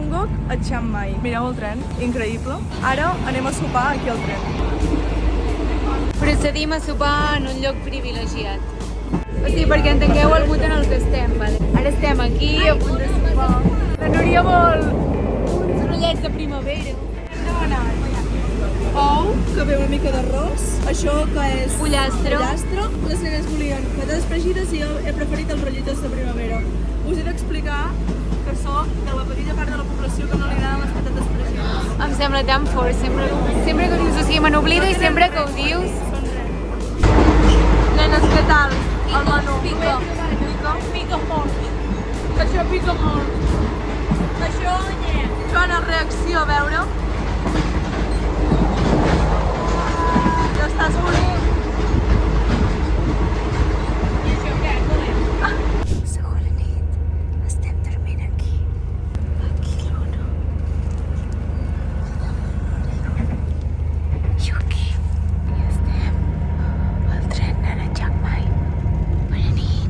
Bangkok a Chiang Mai. Mireu el tren, increïble. Ara anem a sopar aquí al tren. Procedim a sopar en un lloc privilegiat. O sigui, perquè entengueu el mood en el que estem, vale? Ara estem aquí a punt de sopar. La Núria vol uns rotllets de primavera. Hem demanat ou, Que ve una mica d'arròs. Això que és pollastre. Les nenes volien patates fregides i jo he preferit els rotllitos de primavera. Us he d'explicar que soc de la petita part de la població que no li agraden les patates fregides. Em sembla tan fort, sempre que ho dius, o sigui, me n'oblido i sempre que ho dius... Nenes, què tal? El menú. Pica molt. Això pica molt. Això, Joana, reacció, a veure. Ja estàs morint. I això què? Segona nit, estem dormint aquí. Aquí l'Uno. I aquí. I estem al tren anant a Chiang Mai. Bona nit.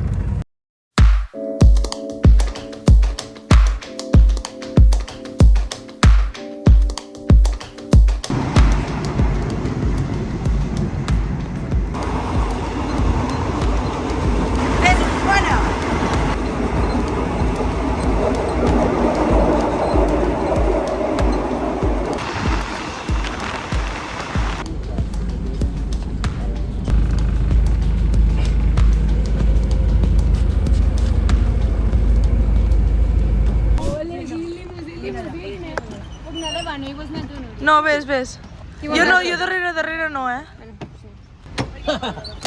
No, ves. Jo no, jo darrere no, eh?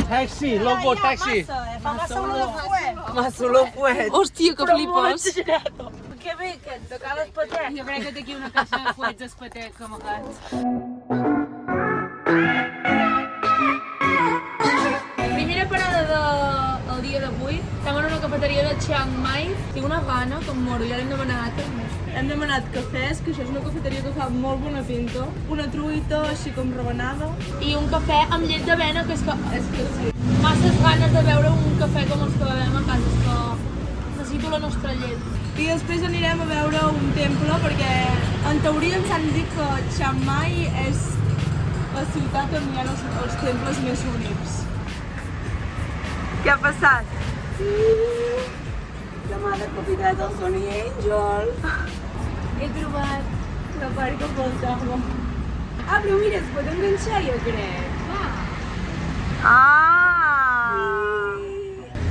Taxi, loco, taxi. Fa massa olor de fuet. Massa olor fuet. Hòstia, que flipes. Que bé, que et toca l'espetet. Jo crec que té aquí una caixa de fuets espatec com a gats. Primera parada del dia d'avui. Estem en una cafeteria de Chiang Mai. Tinc una gana que em moro, ja l'hem demanat. Hem demanat cafès, que això és una cafeteria que fa molt bona pinta. Una truita així com rebenada. I un cafè amb llet d'avena, que és que sí. Masses ganes de beure un cafè com els que bevem a casa, és que necessito la nostra llet. I després anirem a veure un temple, perquè en teoria ens han dit que Chiang Mai és la ciutat on hi ha els temples més únics. Què ha passat? La mare copitat del Sony Angel. He trobat La part que faltava. Ah, però mira, es pot enganxar, jo crec. Ah!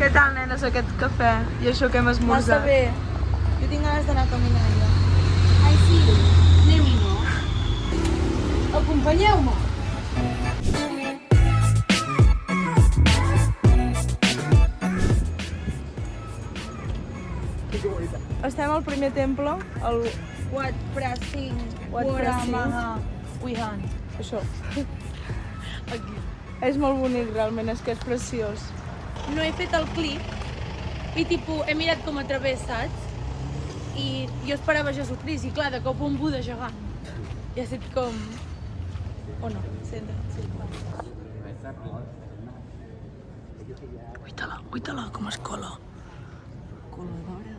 Què tal, nenes, aquest cafè? I això que hem esmorzat? Massa bé. Jo tinc ganes d'anar a caminar, ja. Ai, sí, anem-hi, no? Acompanyeu-me. Estem al primer temple, el Wat Prasing Wat Prasing Wihan. Això. Aquí. És molt bonic, realment, és que és preciós. No he fet el clip i tipus he mirat com a través, saps? I jo esperava Jesucrist i clar, de cop un Buda gegant. I ha estat com... O no? Senta, sí. Uita-la, com es cola. Coladora.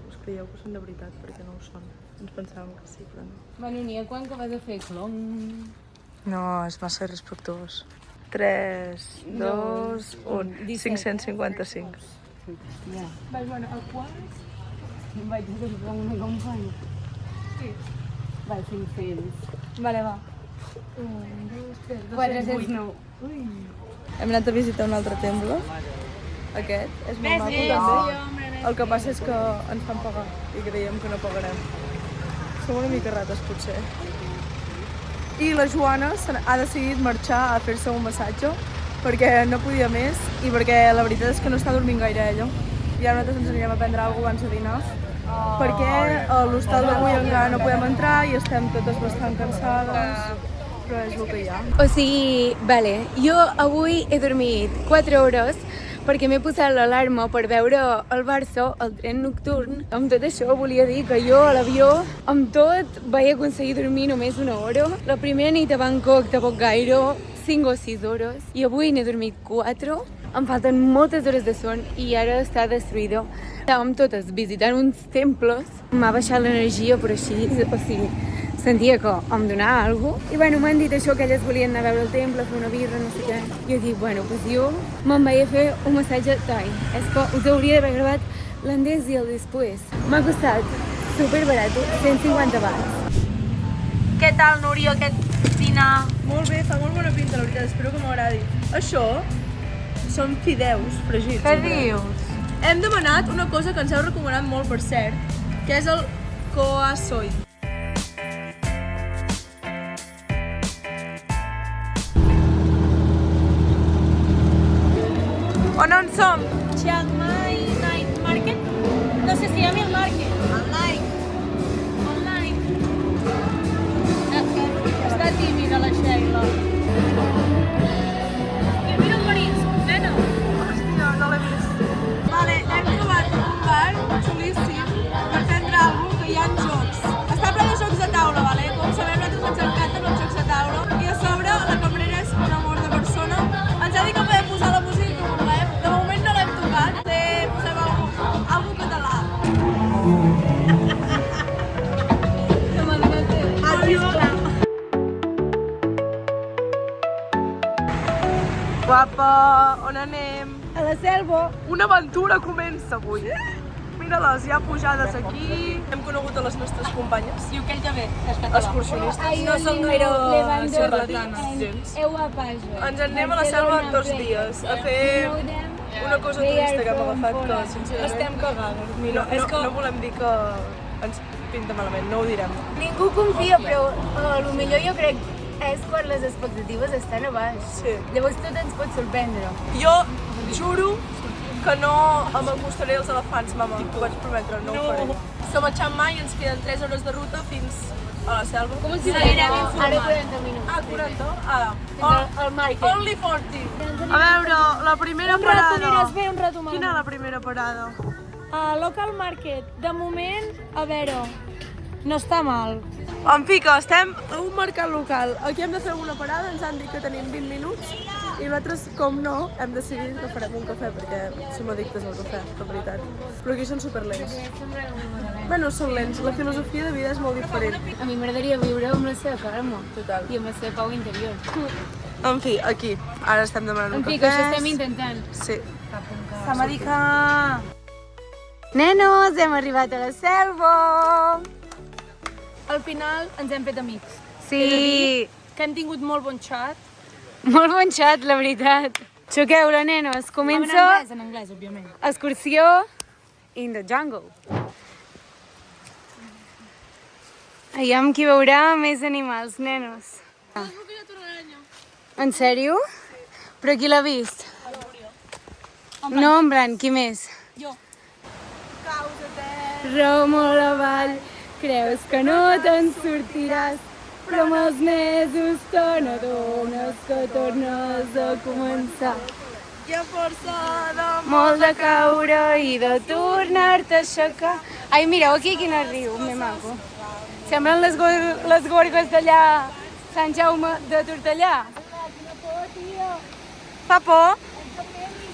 Us creieu que són de veritat, perquè no ho són. Ens pensàvem que sí, però no. Bueno, ni a quan que vas a fer clon? No, és massa respectuós. 3, 2, 1, 555. Ja. Vaig, bueno, el quart... Em vaig a fer com una companya. Sí. Vaig, 500. Vale, va. 1, 2, 3, 409. Ui. Hem anat a visitar un altre temple. Aquest és molt maco també. El que passa és que ens fan pagar i creiem que no pagarem. Som una mica rates, potser. I la Joana ha decidit marxar a fer-se un massatge perquè no podia més i perquè la veritat és que no està dormint gaire ella. I ara nosaltres ens anirem a prendre alguna cosa abans de dinar perquè a l'hostal d'avui encara no podem entrar i estem totes bastant cansades, però és el que hi ha. O sigui, vale, jo avui he dormit 4 hores perquè m'he posat l'alarma per veure el Barça, el tren nocturn. Amb tot això volia dir que jo a l'avió, amb tot, vaig aconseguir dormir només 1 hora. La primera nit a Bangkok tampoc gaire, 5 o 6 hores. I avui n'he dormit 4. em falten moltes hores de son i ara està destruïdor. Estàvem totes visitant uns temples, m'ha baixat l'energia per així, o sigui, sentia que em donava alguna cosa. I bueno, m'han dit això, que elles volien anar a veure el temple, fer una birra, no sé què. Jo dic, bueno, doncs jo me'n vaig a fer un massatge Thai. És que us hauria d'haver gravat l'andes i el després. M'ha costat superbarat, 150 bahts. Què tal, Núria, aquest dinar? Molt bé, fa molt bona pinta, la veritat, espero que m'agradi. Això són fideus fregits. Què dius? Hem demanat una cosa que ens heu recomanat molt, per cert, que és el Koa Soy. On som? Chiang Mai Night Market. No sé si llama el market. Online. Està tímida la Sheila. I mira el marisc, nena. Hòstia, no l'he vist. Vale, hem trobat un bar xulíssim per prendre alguna cosa, que hi ha jocs. Està ple de jocs de taula, vale? Com sabem, nosaltres ens encanten els jocs de taula. I a sobre, la cambrera és un amor de persona. Ens ha dit que podem posar la música que volem. De moment no l'hem tocat. Posem algú català. Guapa, on anem? A la selva. Una aventura comença avui. Mira-les, ja pujades aquí. Hem conegut a les nostres companyes. Diu que ell també és Excursionistes. No som charlatanes, gens. Eu a paja. Ens en anem a la selva en 2 dies a fer una cosa turista que hem agafat que, sincerament, Estem cagades. no volem dir que ens pinta malament, no ho direm. Ningú confia, però el millor jo crec és quan les expectatives estan a baix. Sí. Llavors tot ens pot sorprendre. Jo juro que no m'acostaré als elefants, mama. T'ho vaig prometre, no ho faré. Som a Chiang Mai i ens queden 3 hores de ruta fins a la selva. Com si Seguirem ara informant. 40 minuts. Ah, 40? Ah, El market. only 40. A veure, la primera parada. Aniràs bé un rato malament. Quina és la primera parada? A Local Market. De moment, a veure, no està mal. En fi, que estem a un mercat local. Aquí hem de fer una parada, ens han dit que tenim 20 minuts i nosaltres, com no, hem decidit que farem un cafè perquè som addictes al cafè, la veritat. Però aquí són superlents. Bueno, són lents, la filosofia de vida és molt diferent. A mi m'agradaria viure amb la seva calma. Total. I amb la seva pau interior. En fi, aquí. Ara estem demanant un En fi, cafè. que això estem intentant. Sí. Samadika! Nenos, hem arribat a la selva! Al final ens hem fet amics. Sí, Que hem tingut molt bon xat. molt bon xat, la veritat. Xoqueu-la, nenos. Comença En anglès, òbviament. excursió in the jungle. Aviam qui veurà més animals, nenos. En sèrio? Però qui l'ha vist? No, en plan, qui més? Jo. Rau molt avall, creus que no te'n sortiràs, però amb els mesos te n'adones que tornes a començar. Hi ha força de... Molt de caure i de tornar-te a aixecar. Ai, mireu aquí quin riu, me maco. Semblen les gorgues d'allà, Sant Jaume de Tortellà. Fa por?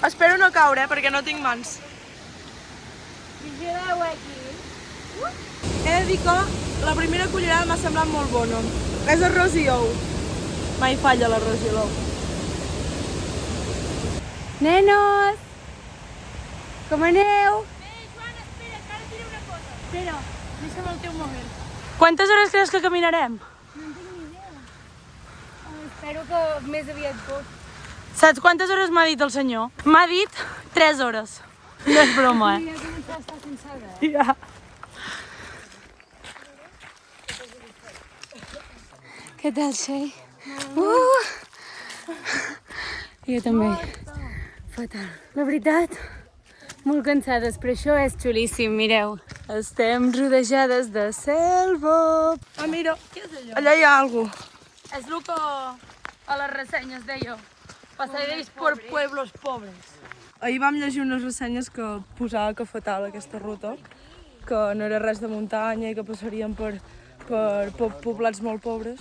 Espero no caure, perquè no tinc mans. Vigileu aquí. He de dir que la primera cullerada m'ha semblat molt bona. És arròs i ou. Mai falla l'arròs i l'ou. Nenos! Com aneu? Espera, deixa'm el teu moment. Quantes hores creus que caminarem? Espero que més aviat pot. Saps quantes hores m'ha dit el senyor? M'ha dit 3 hores. No és broma, eh? Ja començar a estar cansada. Ja. Què tal, Shei? Jo també. Fatal. La veritat, molt cansades, però això és xulíssim, mireu. Estem rodejades de selva. Ah, mira, allà hi ha alguna cosa. És el que a les ressenyes deia. Passadeix per pueblos pobres. Ahir vam llegir unes ressenyes que posava que fatal aquesta ruta, que no era res de muntanya i que passaríem per poblats molt pobres.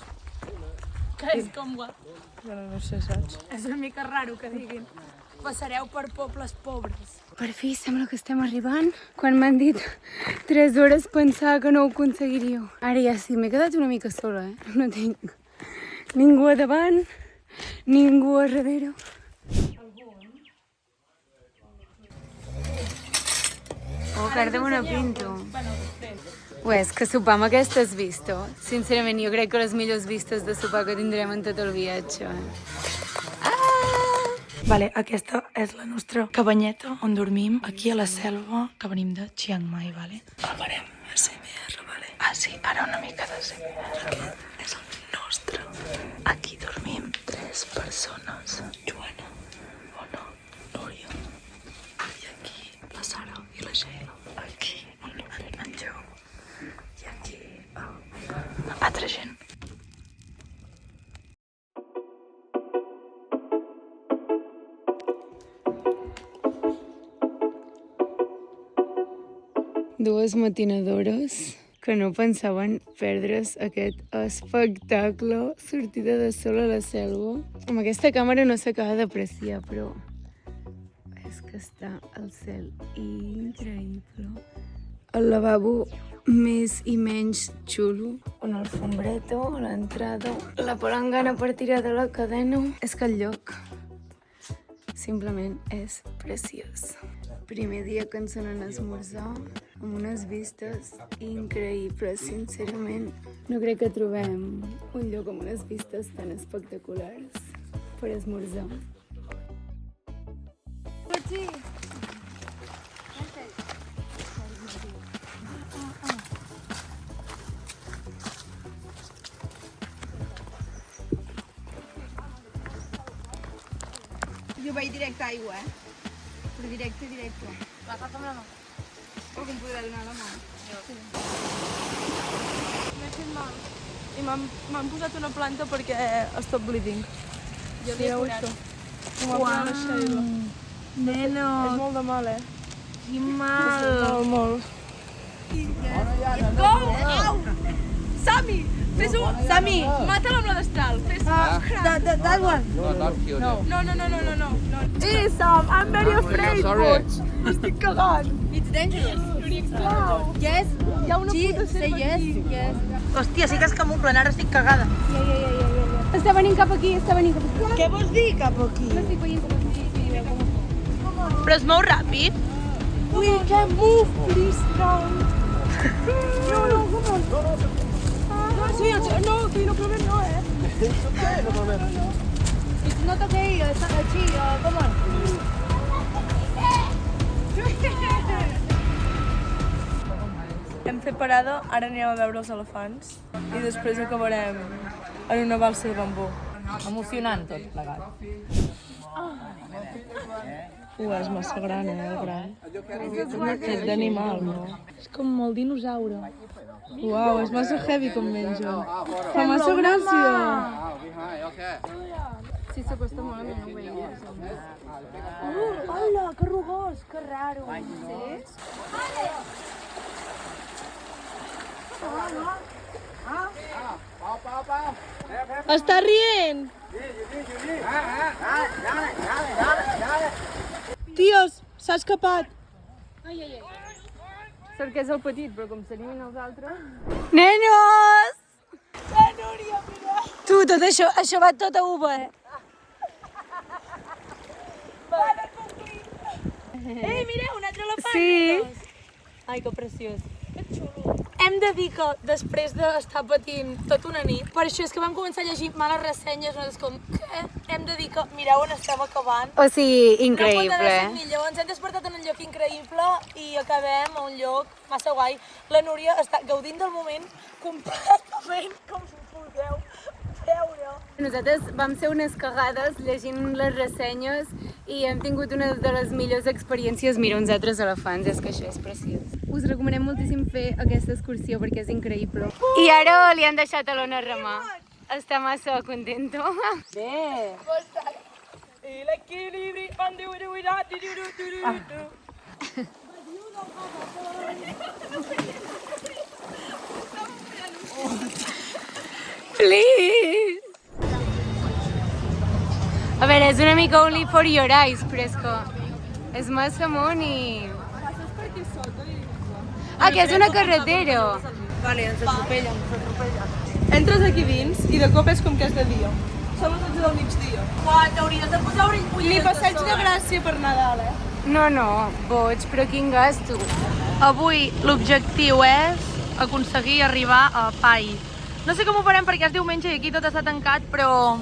Que és com guap. Bueno, no sé, saps? És una mica raro que diguin. passareu per pobles pobres. Per fi sembla que estem arribant. Quan m'han dit 3 hores pensava que no ho aconseguiríeu. Ara ja sí, m'he quedat una mica sola, No tinc ningú a davant, ningú a darrere. Oh, perdem una pinto. És que sopar amb aquestes vistes, sincerament, jo crec que les millors vistes de sopar que tindrem en tot el viatge. Vale, aquesta és la nostra cabanyeta on dormim, aquí a la selva, que venim de Chiang Mai, vale? Farem ASMR, vale? Ah, sí, ara una mica d'ASMR. És el nostre. Aquí dormim 3 persones. Joana, Ona, Núria. I aquí la Sara i la Sheila. Aquí en Jo. I aquí altra gent. Dues matinadores que no pensaven perdre's aquest espectacle, sortida de sol a la selva. Amb aquesta càmera no s'acaba d'apreciar, però és que està el cel increïble. El lavabo més i menys xulo, un alfombreto a l'entrada, la palangana per tirar de la cadena. És que el lloc simplement és preciós. Primer dia que ens anem a esmorzar, amb unes vistes increïbles, sincerament. No crec que trobem un lloc amb unes vistes tan espectaculars per esmorzar. Jo vaig directe a aigua, Però directe. Agafa'm la mà. O que em podrà donar la mà. M'he fet mal. I m'han posat una planta perquè stop bleeding. Jo Mireu això. M'ho va posar la Sheila. Neno, És molt de mal, que mal. Molt. Sami, fes un... Sami, mata'l amb la destral. Fes... That one. No, not kill them. No. Sam, I'm very afraid. Sorry. Estic cagant. It's dangerous. Yes. Hi ha una puta serva aquí. Yes. Hòstia, sí que es camuflen, ara estic cagada. Està venint cap aquí, Què vols dir cap aquí? Estic veient com Però es mou ràpid. We can move, please, now. No, come on. No, que no problem, no, No problem. It's not okay, així, come on. Hem fet parada, ara anirem a veure els elefants i després acabarem en una balsa de bambú. Emocionant tot plegat. És massa gran, el gran. És d'animal, no? És com molt dinosaure. Uau, és massa heavy com menja. Fa massa gràcia. Sí, s'acosta molt a mi, no ho veia. Hola, que rugós, que raro. Està rient! Tios, s'ha escapat. Sort que és el petit, però com s'animen els altres... Nenos! La Núria, mira! Tu, tot això va tot a uva, Ei, mireu, un altre elefant! Sí. Ai, que preciós. Que xulo. Hem de dir que després d'estar patint tota una nit, per això és que vam començar a llegir males ressenyes, nosaltres com, què? Hem de dir que mireu on estem acabant. O sigui, No increïble. pot haver estat millor, ens hem despertat en un lloc increïble i acabem a un lloc massa guai. La Núria està gaudint del moment completament, com si podeu veure. Nosaltres vam ser unes cagades llegint les ressenyes i hem tingut una de les millors experiències. Mira, uns altres elefants, és que això és preciós. Us recomanem moltíssim fer aquesta excursió perquè és increïble. I ara li han deixat a l'Ona remar. Està massa contento. Bé. I l'equilibri, Please! A veure, és una mica only for your eyes, però és que és massa amunt i... Ah, que és una carretera. Vale, ens atropellen. Entres aquí dins i de cop és com que és de dia. Som les 11 del migdia. T'hauries de posar Ni passeig de Gràcia per Nadal, eh? No, boig, però quin gasto. Avui l'objectiu és aconseguir arribar a Pai. No sé com ho farem perquè és diumenge i aquí tot està tancat, però...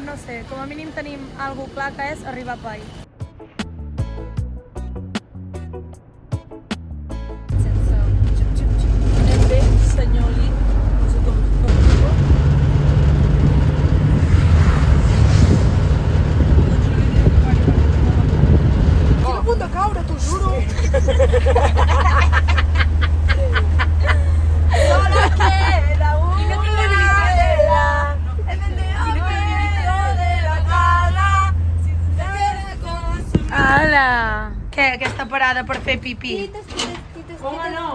No sé, com a mínim tenim algo clar que és arribar a Pai. Anem bé, senyor Lee. No sé com diu. Estic a punt de caure, t'ho juro. Solo queda una vela en el medio de la cala. Si te quieres consumir. Ala! Què, aquesta parada per fer pipí? Home, no.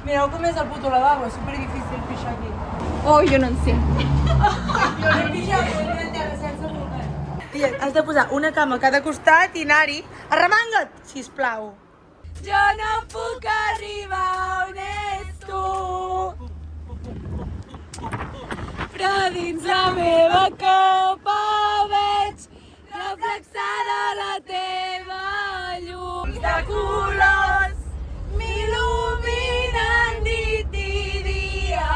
Mireu com és el puto lavabo, és superdifícil pixar aquí. Oh, jo no en sé. Jo no he pixat, no he entès sense voler. Tia, has de posar una cama a cada costat i anar-hi. Arremanga't, sisplau. Jo no puc arribar on ets tu, però dins la meva copa veig reflexada la teva llum de colors m'il·luminen nit i dia.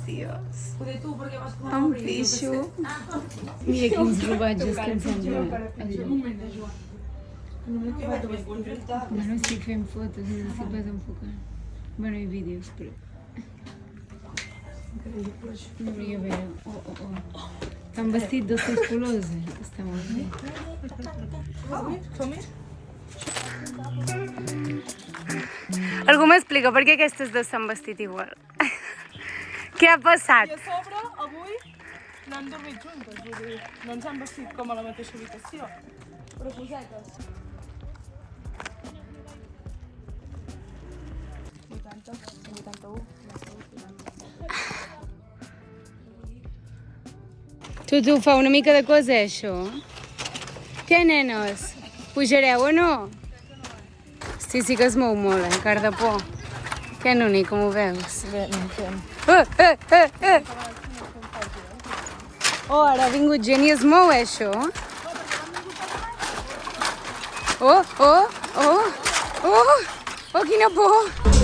Dios. Em pixo. Mira quins robatges que ens semblen. No estic fent fotos, no sé si pots enfocar. Bueno, i vídeos, però... No, i a veure... Oh. T'han vestit dels teus colors, eh? Està molt bé. Algú m'explica per què aquestes dues s'han vestit igual? Què ha passat? I a sobre, avui, no hem dormit juntes, vull dir, no ens han vestit com a la mateixa habitació, però cosetes. 80, 81, 90. Tu fa una mica de cosa, això? Què, nenes? Pujareu o no? Sí que es mou molt, car de por. Què, Noni, com ho veus? Bé, no fem. Oh, ara ha vingut gent i es mou, això. Oh, quina por!